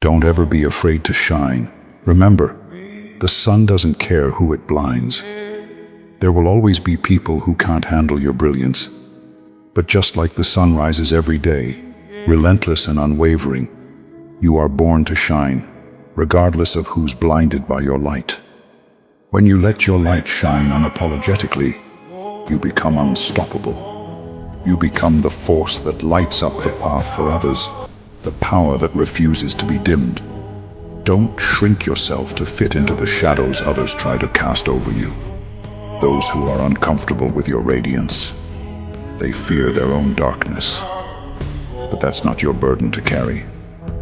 Don't ever be afraid to shine. Remember, the sun doesn't care who it blinds. There will always be people who can't handle your brilliance. But just like the sun rises every day, relentless and unwavering, you are born to shine, regardless of who's blinded by your light. When you let your light shine unapologetically, you become unstoppable. You become the force that lights up the path for others, the power that refuses to be dimmed. Don't shrink yourself to fit into the shadows others try to cast over you. Those who are uncomfortable with your radiance, they fear their own darkness. But that's not your burden to carry.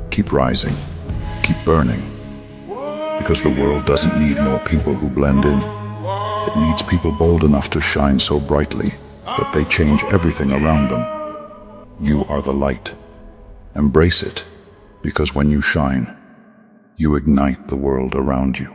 Keep rising, keep burning, because the world doesn't need more people who blend in. It needs people bold enough to shine so brightly that they change everything around them. You are the light. Embrace it, because when you shine, you ignite the world around you.